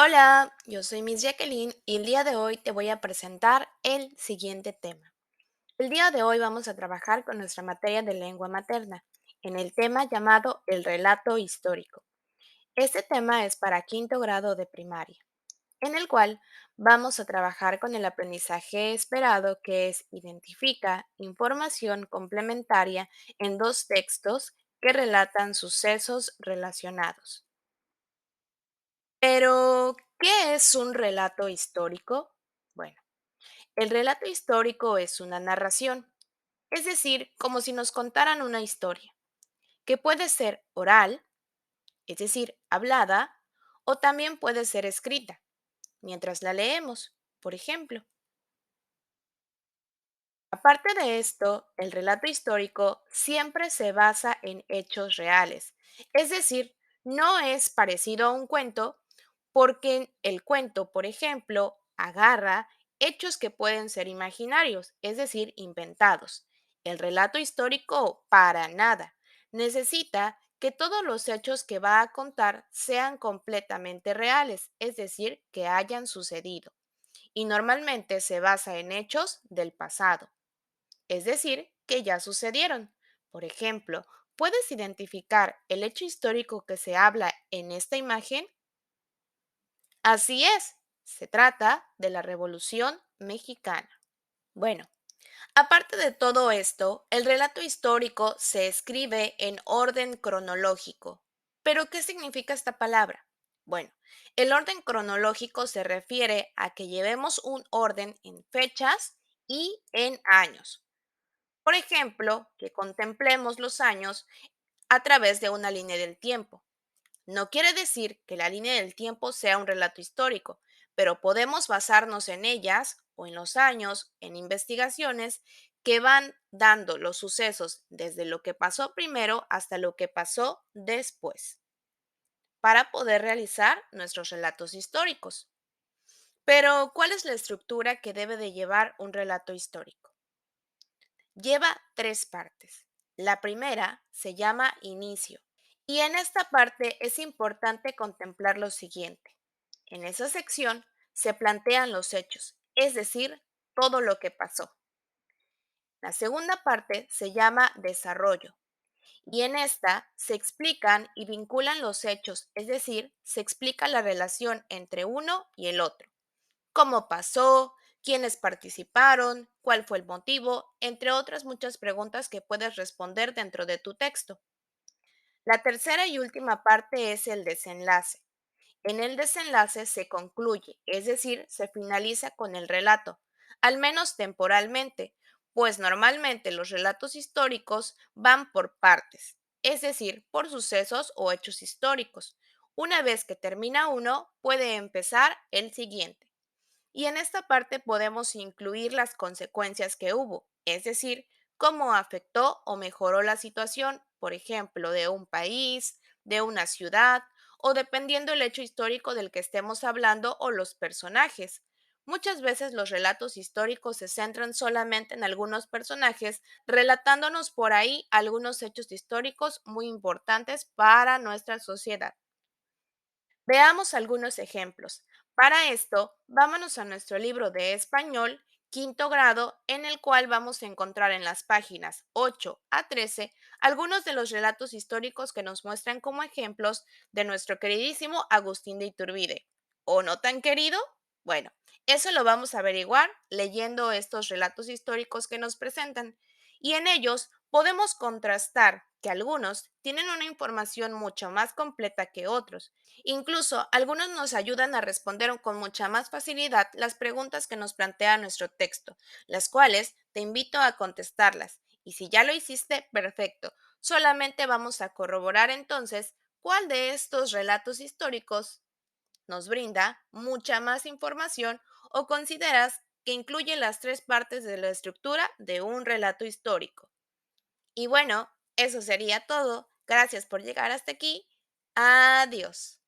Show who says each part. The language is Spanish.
Speaker 1: Hola, yo soy Miss Jacqueline y el día de hoy te voy a presentar el siguiente tema. El día de hoy vamos a trabajar con nuestra materia de lengua materna en el tema llamado el relato histórico. Este tema es para quinto grado de primaria, en el cual vamos a trabajar con el aprendizaje esperado que es identifica información complementaria en dos textos que relatan sucesos relacionados. Pero, ¿qué es un relato histórico? Bueno, el relato histórico es una narración, es decir, como si nos contaran una historia, que puede ser oral, es decir, hablada, o también puede ser escrita, mientras la leemos, por ejemplo. Aparte de esto, el relato histórico siempre se basa en hechos reales, es decir, no es parecido a un cuento porque el cuento, por ejemplo, agarra hechos que pueden ser imaginarios, es decir, inventados. El relato histórico, para nada. Necesita que todos los hechos que va a contar sean completamente reales, es decir, que hayan sucedido. Y normalmente se basa en hechos del pasado, es decir, que ya sucedieron. Por ejemplo, ¿puedes identificar el hecho histórico que se habla en esta imagen? Así es, se trata de la Revolución Mexicana. Bueno, aparte de todo esto, el relato histórico se escribe en orden cronológico. ¿Pero qué significa esta palabra? Bueno, el orden cronológico se refiere a que llevemos un orden en fechas y en años. Por ejemplo, que contemplemos los años a través de una línea del tiempo. No quiere decir que la línea del tiempo sea un relato histórico, pero podemos basarnos en ellas o en los años, en investigaciones que van dando los sucesos desde lo que pasó primero hasta lo que pasó después, para poder realizar nuestros relatos históricos. Pero, ¿cuál es la estructura que debe de llevar un relato histórico? Lleva tres partes. La primera se llama inicio. Y en esta parte es importante contemplar lo siguiente. En esa sección se plantean los hechos, es decir, todo lo que pasó. La segunda parte se llama desarrollo y en esta se explican y vinculan los hechos, es decir, se explica la relación entre uno y el otro. Cómo pasó, quiénes participaron, cuál fue el motivo, entre otras muchas preguntas que puedes responder dentro de tu texto. La tercera y última parte es el desenlace. En el desenlace se concluye, es decir, se finaliza con el relato, al menos temporalmente, pues normalmente los relatos históricos van por partes, es decir, por sucesos o hechos históricos. Una vez que termina uno, puede empezar el siguiente. Y en esta parte podemos incluir las consecuencias que hubo, es decir, cómo afectó o mejoró la situación, por ejemplo, de un país, de una ciudad, o dependiendo el hecho histórico del que estemos hablando o los personajes. Muchas veces los relatos históricos se centran solamente en algunos personajes, relatándonos por ahí algunos hechos históricos muy importantes para nuestra sociedad. Veamos algunos ejemplos. Para esto, vámonos a nuestro libro de español, quinto grado, en el cual vamos a encontrar en las páginas 8 a 13 algunos de los relatos históricos que nos muestran como ejemplos de nuestro queridísimo Agustín de Iturbide. ¿O no tan querido? Bueno, eso lo vamos a averiguar leyendo estos relatos históricos que nos presentan. Y en ellos podemos contrastar que algunos tienen una información mucho más completa que otros. Incluso algunos nos ayudan a responder con mucha más facilidad las preguntas que nos plantea nuestro texto, las cuales te invito a contestarlas. Y si ya lo hiciste, perfecto. Solamente vamos a corroborar entonces cuál de estos relatos históricos nos brinda mucha más información o consideras que incluye las tres partes de la estructura de un relato histórico. Y bueno, eso sería todo. Gracias por llegar hasta aquí. Adiós.